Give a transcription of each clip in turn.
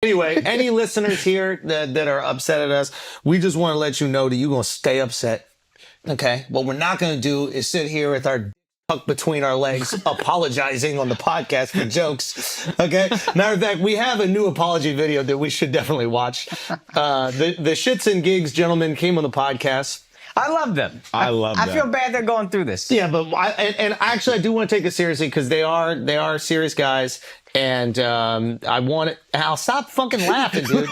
Anyway, any listeners here that are upset at us, we just want to let you know that you're going to stay upset. Okay? What we're not going to do is sit here with our tucked between our legs apologizing on the podcast for jokes. Okay? Matter of fact, we have a new apology video that we should definitely watch. The ShxtsnGigs gentlemen came on the podcast. I love them. I feel bad they're going through this. Yeah, but I do want to take it seriously because they are serious guys. And I want it. Al, stop fucking laughing, dude.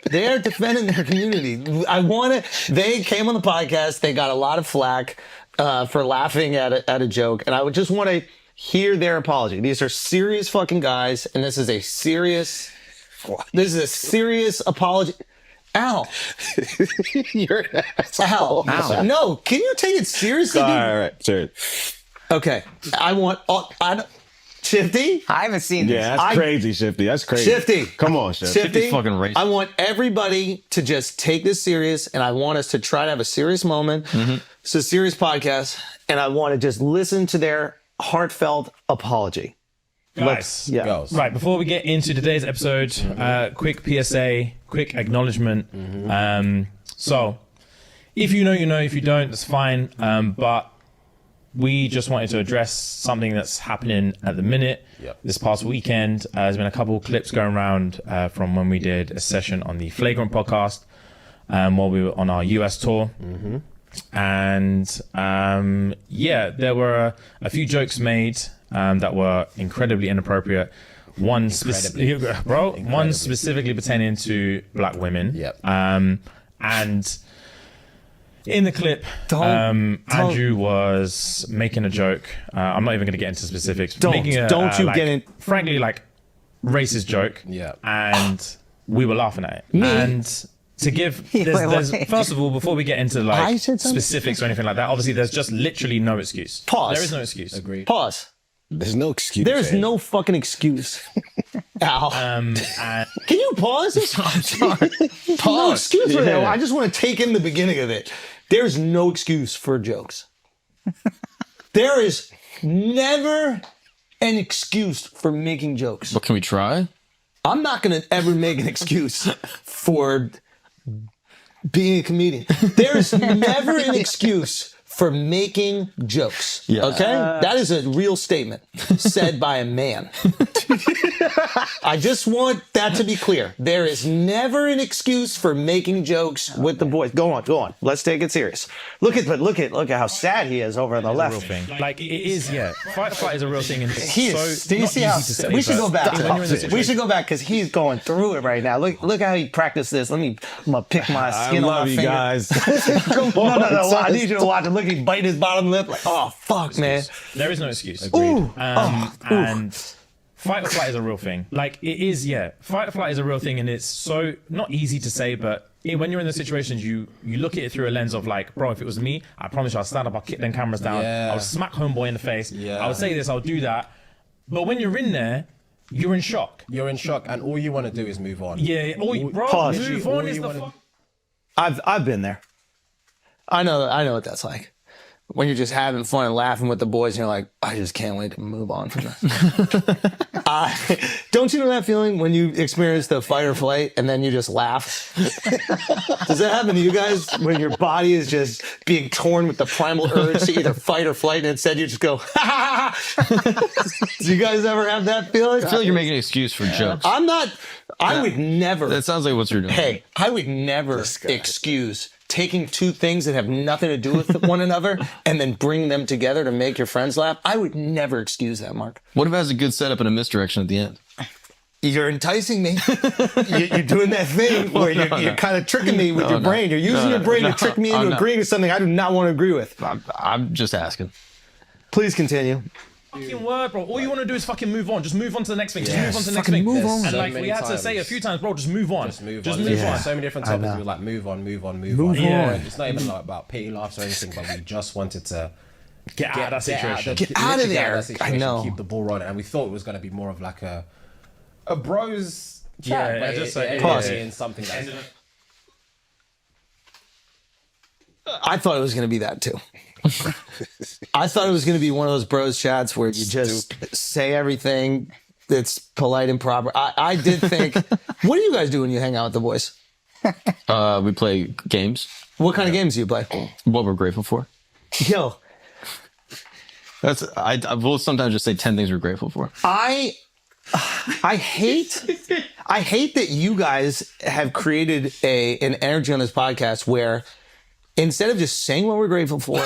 They're defending their community. They came on the podcast. They got a lot of flack for laughing at a joke. And I would just want to hear their apology. These are serious fucking guys. And this is a serious apology. Al. You're an asshole. Al. No, can you take it seriously, dude? All right, serious. Okay. Shifty? I haven't seen this. Yeah, that's crazy, Shifty. That's crazy. Shifty. Come on, Shifty. Shifty, fucking racist. I want everybody to just take this serious, and I want us to try to have a serious moment. Mm-hmm. It's a serious podcast, and I want to just listen to their heartfelt apology. Guys, Yeah. right, before we get into today's episode, quick PSA, quick acknowledgement. So, if you know, you know. If you don't, that's fine. But we just wanted to address something that's happening at the minute. This past weekend, there's been a couple of clips going around from when we did a session on the Flagrant podcast while we were on our US tour. And there were a few jokes made that were incredibly inappropriate. One specifically pertaining to black women. And in the clip, Andrew was making a joke. I'm not even going to get into specifics. Frankly, racist joke. And we were laughing at it. And to give, first of all, before we get into specifics or anything like that, obviously there's just literally no excuse. Pause. There is no excuse. Agreed. Pause. There's no excuse. There's no fucking excuse. Al. And Can you pause? I'm sorry. No excuse for that. I just want to take in the beginning of it. There's no excuse for jokes. There is never an excuse for making jokes. But can we try? I'm not going to ever make an excuse for being a comedian. There's never an excuse for making jokes. Yeah. Okay? That is a real statement said by a man. I just want that to be clear. There is never an excuse for making jokes with the boys. Go on. Let's take it serious. Look at how sad he is over on the left. real thing. Like, it is, Fight or flight is a real thing. And it's He is. Do you see how we should go back to that? We should go back because he's going through it right now. Look how he practiced this. I'm gonna pick my skin on my finger. I love you guys. Come on. No. I need you to watch it. Look, he's biting his bottom lip. Like, oh fuck, man. There is no excuse. Ooh. And fight or flight is a real thing. Like, it is, Fight or flight is a real thing, and it's so not easy to say, but when you're in the situations, you look at it through a lens of like, bro, if it was me, I promise you, I'll stand up, I'll kick them cameras down, I'll smack homeboy in the face, I'll say this, I'll do that. But when you're in there, you're in shock. You're in shock, and all you want to do is move on. Pause. Move on is the fuck. I've been there. I know what that's like. When you're just having fun and laughing with the boys, and you're like, I just can't wait to move on from this. Don't you know that feeling when you experience the fight or flight and then you just laugh? Does that happen to you guys when your body is just being torn with the primal urge to either fight or flight, and instead you just go, ha ha ha? Do you guys ever have that feeling? I feel like you're making an excuse for jokes. I'm not. I would never. That sounds like what you're doing. Hey, I would never excuse taking two things that have nothing to do with one another and then bring them together to make your friends laugh. I would never excuse that, Mark. What if it has a good setup and a misdirection at the end? You're enticing me. You're doing that thing where you're kind of tricking me with your brain. You're using your brain to trick me into agreeing with something I do not want to agree with. I'm just asking. Please continue. Fucking word, bro. All you want to do is fucking move on. Just move on to the next thing. Just move on to the next thing. Move on. And like, we had to say a few times, bro, just move on. Just move on. So many different topics. We were like, move on. Yeah. It's not even like about pity laughs or anything, but we just wanted to get out of that situation. Get out of there. I know. Keep the ball rolling, and we thought it was going to be more of like a bros chat. Yeah, just like pause in something that's. I thought it was going to be that too. I thought it was going to be one of those bros chats where you just say everything it's polite and proper. I did think, what do you guys do when you hang out with the boys? We play games. What kind of games do you play? What we're grateful for. Yo, I will sometimes just say 10 things we're grateful for. I hate that you guys have created an energy on this podcast where instead of just saying what we're grateful for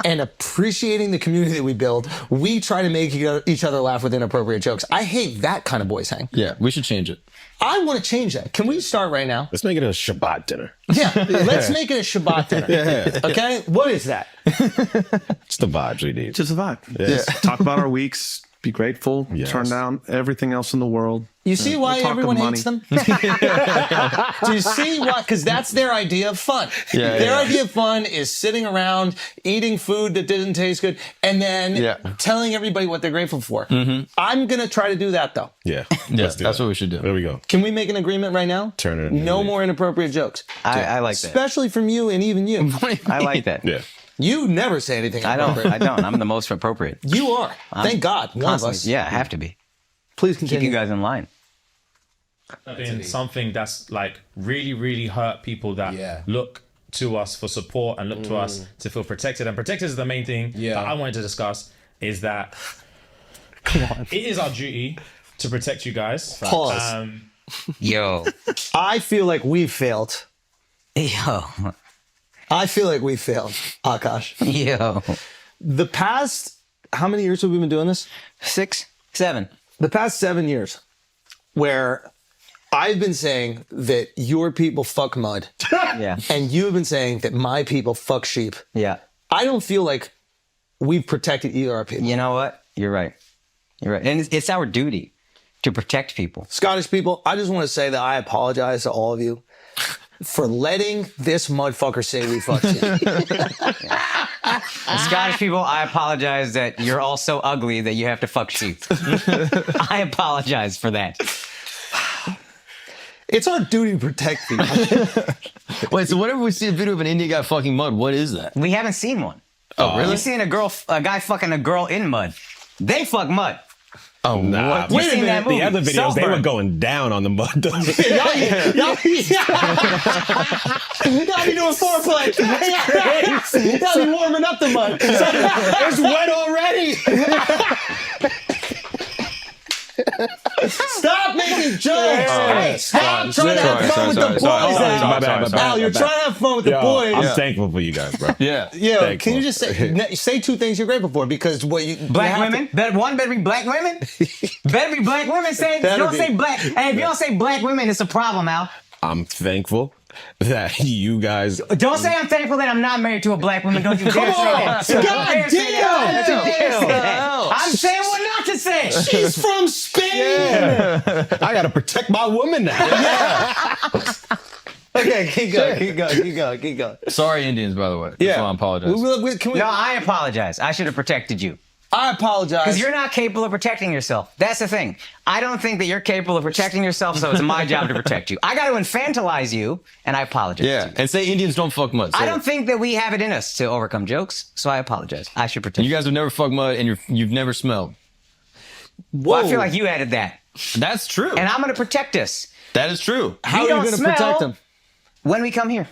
and appreciating the community that we build, we try to make each other laugh with inappropriate jokes. I hate that kind of boys hang. Yeah, we should change it. I want to change that. Can we start right now? Let's make it a Shabbat dinner. Yeah, let's make it a Shabbat dinner. Yeah. Okay? What is that? It's the vibes we need. Just a vibe. Yes. Talk about our weeks. Be grateful. Yes. Turn down everything else in the world. You see why We'll talk everyone of hates them? Do you see why? Because that's their idea of fun. Yeah, their yeah. idea of fun is sitting around, eating food that didn't taste good, and then telling everybody what they're grateful for. I'm going to try to do that, though. Yeah. Yeah, Let's do that's that. what we should do. There we go. Can we make an agreement right now? Turn it. No more inappropriate jokes. I like that. Especially from you and even you. I like that. Yeah. You never say anything I inappropriate. don't. I'm the most appropriate. You are. Thank God. One of us. Constantly. Yeah, I have to be. Please Keep continue. you guys in line. Been something that's like really, really hurt people that Yeah. look to us for support and look to us to feel protected. And protected is the main thing that I wanted to discuss is that it is our duty to protect you guys. Pause. Yo. I feel like we failed. Yo. I feel like we failed, Akash. Yo. The past, how many years have we been doing this? 6, 7. The past 7 years, where I've been saying that your people fuck mud, Yeah. and you've been saying that my people fuck sheep. Yeah. I don't feel like we've protected either of our people. You know what? You're right. You're right. And it's our duty to protect people. Scottish people, I just want to say that I apologize to all of you for letting this mudfucker say we fuck sheep. And Scottish people, I apologize that you're all so ugly that you have to fuck sheep. I apologize for that. It's our duty to protect people. Wait, so whenever we see a video of an Indian guy fucking mud, what is that? We haven't seen one. Oh, really? You've seen a guy fucking a girl in mud. They fuck mud. Oh, Nah, what? You've seen that movie. The other videos, they Saltburn. were going down on the mud. Y'all be doing foreplay. Y'all be warming up the mud. It's wet already. Stop making jokes. Hey, stop trying to have fun with the boys. My bad, my bad. Al, you're trying to have fun with the boys. I'm thankful for you guys, bro. Yeah. Yo, Thankful. can you just say two things you're grateful for? Because what you Black women? Better be black women? Better be black women. Don't say black. Hey, if you don't say black women, it's a problem, Al. I'm thankful that you guys. Don't say I'm thankful that I'm not married to a black woman. Don't you dare say that. God Don't dare say that. Don't you dare say that. Damn. I'm saying what not to say. She's from Spain. I gotta protect my woman now. Okay, keep going. Sorry, Indians, by the way. Yeah. I apologize. Can we, No, I apologize. I should have protected you. I apologize. Because you're not capable of protecting yourself. That's the thing. I don't think that you're capable of protecting yourself, so it's my job to protect you. I got to infantilize you, and I apologize to Yeah, you. and say Indians don't fuck mud. Say I it. don't think that we have it in us to overcome jokes, so I apologize. I should protect You guys have never fucked mud, and you've never smelled. Well, I feel like you added that. That's true. And I'm going to protect us That is true. How we are you don't going to smell. protect them? when we come here.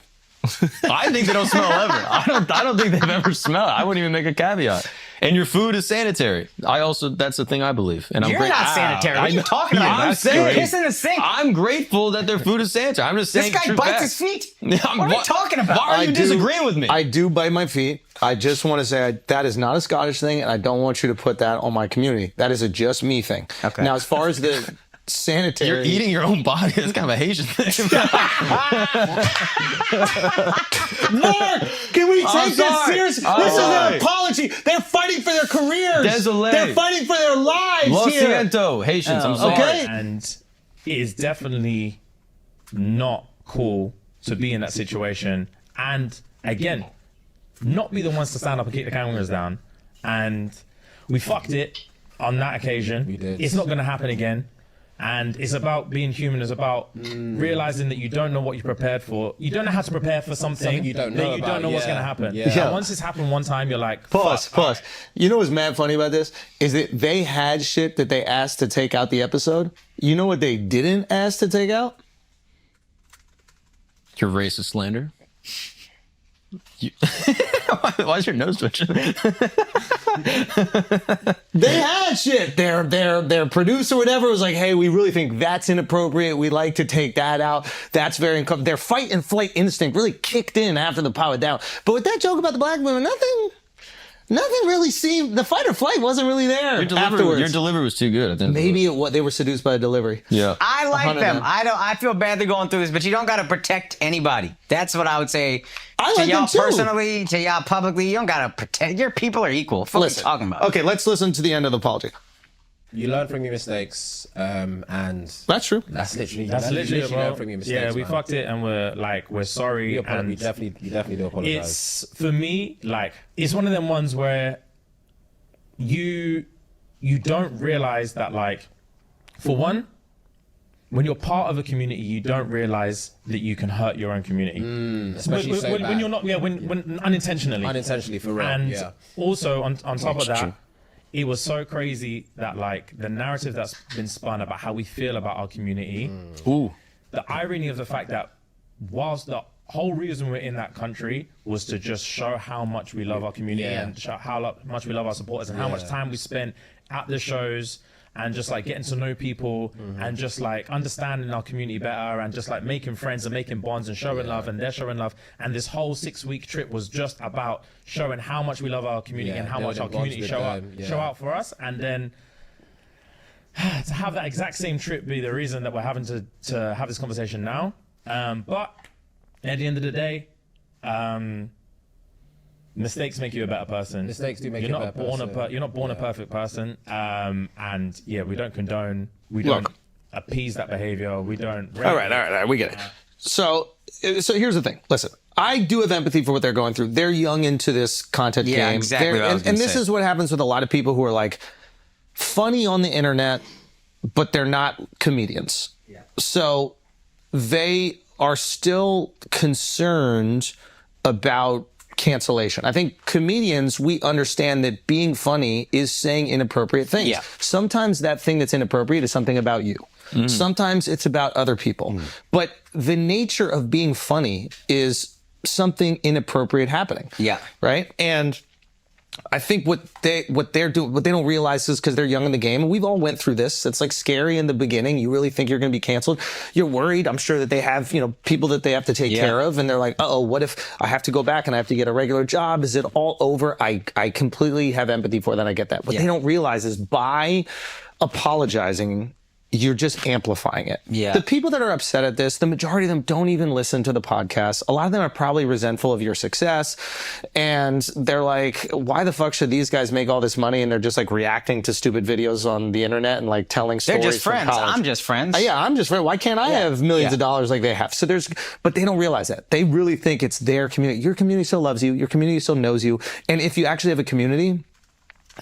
I think they don't smell ever. I don't think they've ever smelled. I wouldn't even make a caveat. And your food is sanitary. That's the thing I believe. And I'm You're not sanitary. What are you talking about? I'm saying, You're pissing in the sink. I'm grateful that their food is sanitary. I'm just saying This guy true bites facts. his feet. Yeah, What are you talking about? Why are you disagreeing with me? I do bite my feet. I just want to say that is not a Scottish thing, and I don't want you to put that on my community. That is a just me thing. Okay. Now, as far as the sanitary, You're eating your own body. That's kind of a Haitian thing. Mark, can we take this sorry. seriously? I'm This is an sorry. apology. They're fighting for their careers. Désolé. They're fighting for their lives Lo here. siento, Haitians. I'm sorry. Okay. And it is definitely not cool to be in that situation. And again, not be the ones to stand up and kick the cameras down. And we fucked it on that occasion. We did. It's not going to happen again. And it's about being human. It's about realizing that you don't know what you're prepared for. You don't know how to prepare for something you don't that know you about. don't know what's Yeah. going to happen. Yeah. And Yeah. once it's happened one time, you're like, Pause, fuck, pause. You know what's mad funny about this? Is that they had shit that they asked to take out the episode. You know what they didn't ask to take out? Your racist slander. Why is your nose twitching? They had shit. Their producer, or whatever, was like, "Hey, we really think that's inappropriate. We'd like to take that out. That's very uncomfortable." Their fight and flight instinct really kicked in after the pilot down. But with that joke about the black women, nothing really seemed. The fight or flight wasn't really there afterwards. Your delivery was too good. I think. Maybe they were seduced by a delivery. Yeah. I like 100 them. them. I feel bad they're going through this, but you don't got to protect anybody. That's what I would say. I to like y'all them too. personally, to y'all publicly, you don't got to protect. Your people are equal. What are you talking about? Okay, let's listen to the end of the apology. You learn from your mistakes, and That's true. that's literally it, bro. learn from your mistakes. Yeah, we man. fucked it, and we're sorry. You And definitely do apologize. it's for me like it's one of them ones where you don't realize that, like, for one, when you're part of a community, you don't realize that you can hurt your own community, Especially when, so when bad. you're not, when unintentionally. Unintentionally, for real. And Yeah. also on top of that, it was so crazy that, like, the narrative that's been spun about how we feel about our community, Ooh. the irony of the fact that whilst the whole reason we're in that country was to just show how much we love our community and show how much we love our supporters and how much time we spent at the shows and just like getting to know people and just like understanding our community better and just like making friends and making bonds and showing love, and they're showing love. And this whole 6-week trip was just about showing how much we love our community and how much our building community bonds with them, show out for us. And then to have that exact same trip be the reason that we're having to have this conversation now. But at the end of the day, mistakes make you a better person. Mistakes do make you're you a not better born person. You're not born a perfect person. And yeah, we don't condone. We don't Look. appease that behavior. We don't. All right, we get it. So here's the thing. Listen, I do have empathy for what they're going through. They're young into this content Yeah, game. exactly They're- what I was and gonna this say. is what happens with a lot of people who are like funny on the internet, but they're not comedians. Yeah. So they are still concerned about cancellation. I think comedians, we understand that being funny is saying inappropriate things. Yeah. Sometimes that thing that's inappropriate is something about you. Sometimes it's about other people. But the nature of being funny is something inappropriate happening. Yeah. Right? And I think what they're doing, what they don't realize is because they're young in the game, and we've all went through this. It's like scary in the beginning. You really think you're going to be canceled. You're worried. I'm sure that they have, people that they have to take care of, and they're like, "Uh-oh, what if I have to go back and I have to get a regular job? Is it all over?" I completely have empathy for that. I get that. What they don't realize is by apologizing, you're just amplifying it. Yeah. The people that are upset at this, the majority of them don't even listen to the podcast. A lot of them are probably resentful of your success. And they're like, why the fuck should these guys make all this money? And they're just like reacting to stupid videos on the internet and like telling They're stories just from friends. college. I'm just friends. Yeah, I'm just friends. Why can't I have millions of dollars like they have? So but they don't realize that. They really think it's their community. Your community still loves you. Your community still knows you. And if you actually have a community,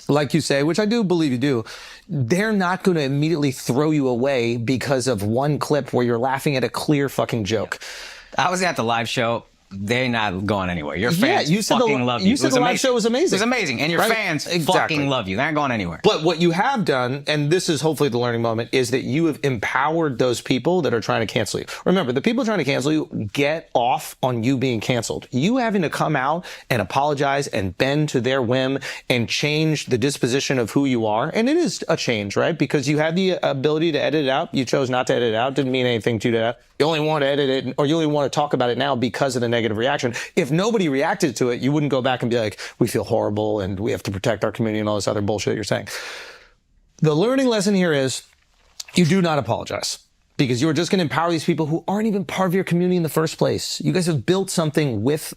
like you say, which I do believe you do, they're not going to immediately throw you away because of one clip where you're laughing at a clear fucking joke. I was at the live show. They're not going anywhere. Your fans you said fucking love you. You said the live show was amazing. It was amazing. And your Right? fans Exactly. fucking love you. They're not going anywhere. But what you have done, and this is hopefully the learning moment, is that you have empowered those people that are trying to cancel you. Remember, the people trying to cancel you get off on you being canceled. You having to come out and apologize and bend to their whim and change the disposition of who you are. And it is a change, right? Because you have the ability to edit it out. You chose not to edit it out. Didn't mean anything to that. You only want to edit it, or you only want to talk about it now because of the negative reaction. If nobody reacted to it, you wouldn't go back and be like, we feel horrible and we have to protect our community and all this other bullshit you're saying. The learning lesson here is you do not apologize, because you are just going to empower these people who aren't even part of your community in the first place. You guys have built something with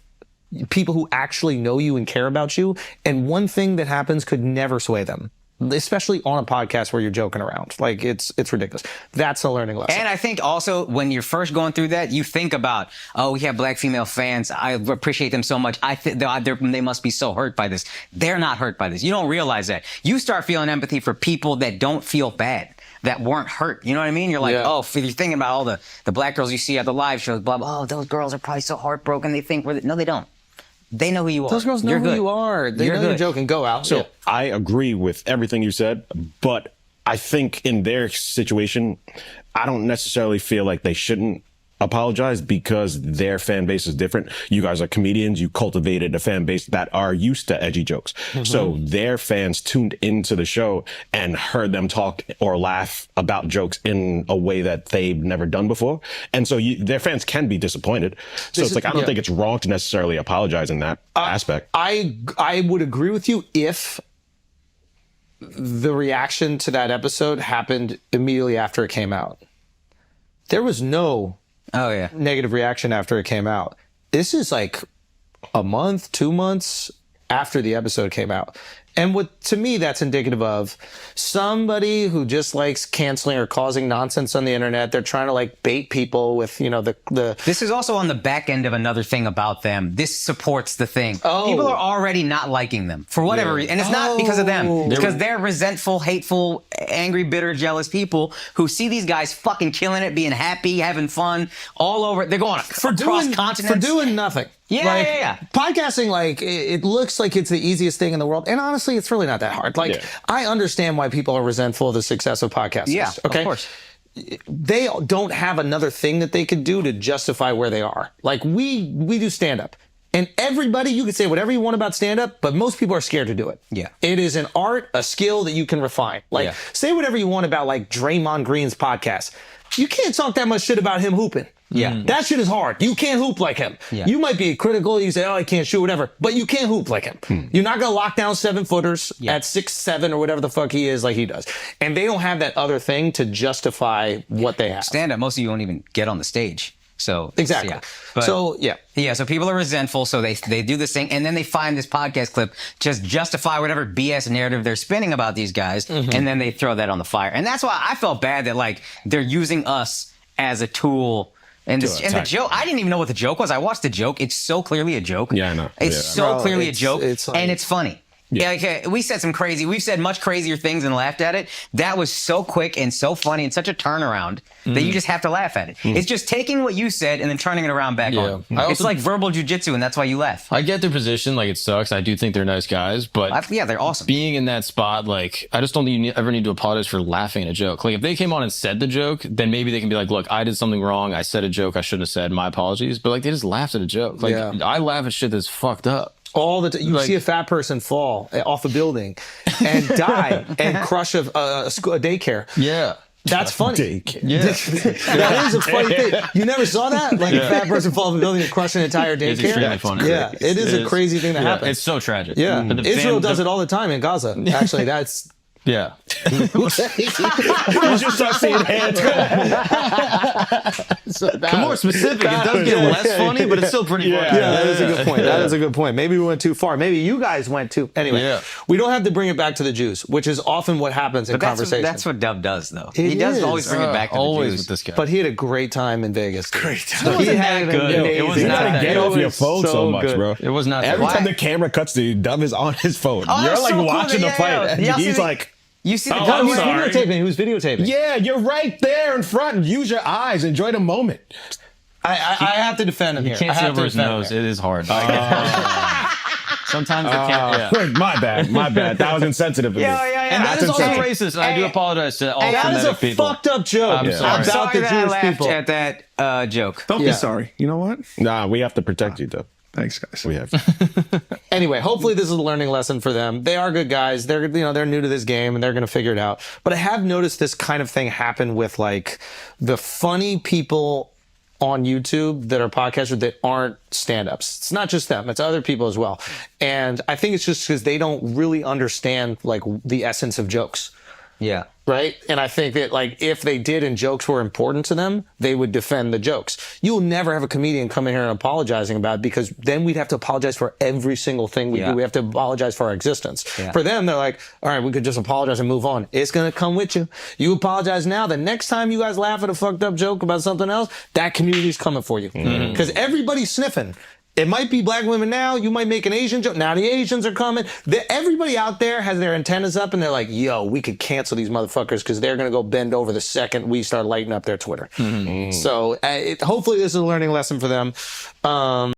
people who actually know you and care about you. And one thing that happens could never sway them, especially on a podcast where you're joking around. Like it's ridiculous. That's a learning lesson. And I think also when you're first going through that, you think about, oh, we have black female fans. I appreciate them so much. I think they must be so hurt by this. They're not hurt by this. You don't realize that. You start feeling empathy for people that don't feel bad. that weren't hurt. You know what I mean? You're like, Yeah. if you're thinking about all the black girls you see at the live shows, blah, blah, those girls are probably so heartbroken. They think no, they don't. They know who you are. Those girls know You're who good. you are. They You're know you're good. joking. Go out. So I agree with everything you said, but I think in their situation, I don't necessarily feel like they shouldn't apologize because their fan base is different. You guys are comedians. You cultivated a fan base that are used to edgy jokes. So their fans tuned into the show and heard them talk or laugh about jokes in a way that they've never done before. And so their fans can be disappointed. So it's like, I don't think it's wrong to necessarily apologize in that aspect. I would agree with you if the reaction to that episode happened immediately after it came out. There was no Oh, yeah. negative reaction after it came out. This is like a month, 2 months after the episode came out. And what, to me, that's indicative of somebody who just likes canceling or causing nonsense on the internet. They're trying to like bait people with, the This is also on the back end of another thing about them. This supports the thing. Oh. People are already not liking them for whatever reason. And it's not because of them. Oh. It's because they're resentful, hateful, angry, bitter, jealous people who see these guys fucking killing it, being happy, having fun, all over. They're going across continents. For doing nothing. Yeah, like, yeah. Podcasting, like, it looks like it's the easiest thing in the world. And honestly, it's really not that hard. Like, I understand why people are resentful of the success of podcasting. Yeah, okay? of course. They don't have another thing that they could do to justify where they are. Like, we do stand-up. And everybody, you can say whatever you want about stand-up, but most people are scared to do it. Yeah. It is an art, a skill that you can refine. Like, say whatever you want about, like, Draymond Green's podcast. You can't talk that much shit about him hooping. Yeah. That shit is hard. You can't hoop like him. Yeah. You might be critical. You say, I can't shoot, whatever. But you can't hoop like him. You're not going to lock down 7-footers at 6'7" or whatever the fuck he is like he does. And they don't have that other thing to justify what they have. Stand up, most of you won't even get on the stage. So Exactly. Yeah. But, so people are resentful, so they do this thing, and then they find this podcast clip, just justify whatever BS narrative they're spinning about these guys, and then they throw that on the fire. And that's why I felt bad that like they're using us as a tool. And the joke, I didn't even know what the joke was. I watched the joke. It's so clearly a joke. Yeah, I know. It's so clearly a joke, it's like- and it's funny. Yeah, like, we've said much crazier things and laughed at it. That was so quick and so funny and such a turnaround that you just have to laugh at it. It's just taking what you said and then turning it around back on. It's like verbal jujitsu, and that's why you laugh. I get their position. Like, it sucks. I do think they're nice guys, but They're awesome. being in that spot, like, I just don't think you ever need to apologize for laughing at a joke. Like, if they came on and said the joke, then maybe they can be like, look, I did something wrong. I said a joke I shouldn't have said. My apologies. But like, they just laughed at a joke. Like, I laugh at shit that's fucked up. All the time. You see a fat person fall off a building and die and crush a daycare. Yeah. That's funny. Daycare. Yeah. That is a funny thing. You never saw that? Like a fat person fall off a building and crush an entire daycare? It's extremely funny. Yeah, it is a crazy thing to happen. It's so tragic. Yeah. But the Israel fan- does it all the time in Gaza. Actually, that's... Yeah. You just start seeing hands. The more specific, it does get less funny, but it's still pretty funny. Yeah, that is a good point. That is a good point. Maybe we went too far. Maybe you guys went too... Anyway, we don't have to bring it back to the Jews, which is often what happens in conversation. That's what Dub does, though. It He does is. always bring it back to the Always Jews. with this guy. But he had a great time in Vegas. Great time. time. He had good. an It was amazing not time. that Get good. off It your was phone so much, good. bro. It was not Every that time bad. the camera cuts to you, Dub is on his phone. Oh, You're that's like so cool watching that- the fight, yeah. and Y'all see he's the- like, You see the Oh, guy He I'm was sorry. videotaping. He was videotaping. "Yeah, you're right there in front. Use your eyes. Enjoy the moment." I have to defend him here. Can't I see have over to his defend him nose. here. It is hard. Sometimes I can't. Yeah. My bad. That was insensitive of me. Yeah. And that That's is also insane. racist. And I do apologize to all That is a Semitic people. fucked up joke I'm sorry. I'm about sorry the that I Jewish laughed people. at that joke. Don't Yeah. be sorry. You know what? Nah, we have to protect you, Dub. Thanks, guys. We have. Anyway, hopefully this is a learning lesson for them. They are good guys. They're new to this game and they're going to figure it out. But I have noticed this kind of thing happen with like the funny people on YouTube that are podcasters that aren't stand-ups. It's not just them. It's other people as well. And I think it's just because they don't really understand like the essence of jokes. Yeah. Right? And I think that like if they did and jokes were important to them, they would defend the jokes. You'll never have a comedian come in here and apologizing about it because then we'd have to apologize for every single thing we do. We have to apologize for our existence. Yeah. For them, they're like, all right, we could just apologize and move on. It's going to come with you. You apologize now. The next time you guys laugh at a fucked up joke about something else, that community's coming for you. Because everybody's sniffing. It might be black women now. You might make an Asian joke. Now the Asians are coming. Everybody out there has their antennas up and they're like, yo, we could cancel these motherfuckers because they're going to go bend over the second we start lighting up their Twitter. So hopefully this is a learning lesson for them.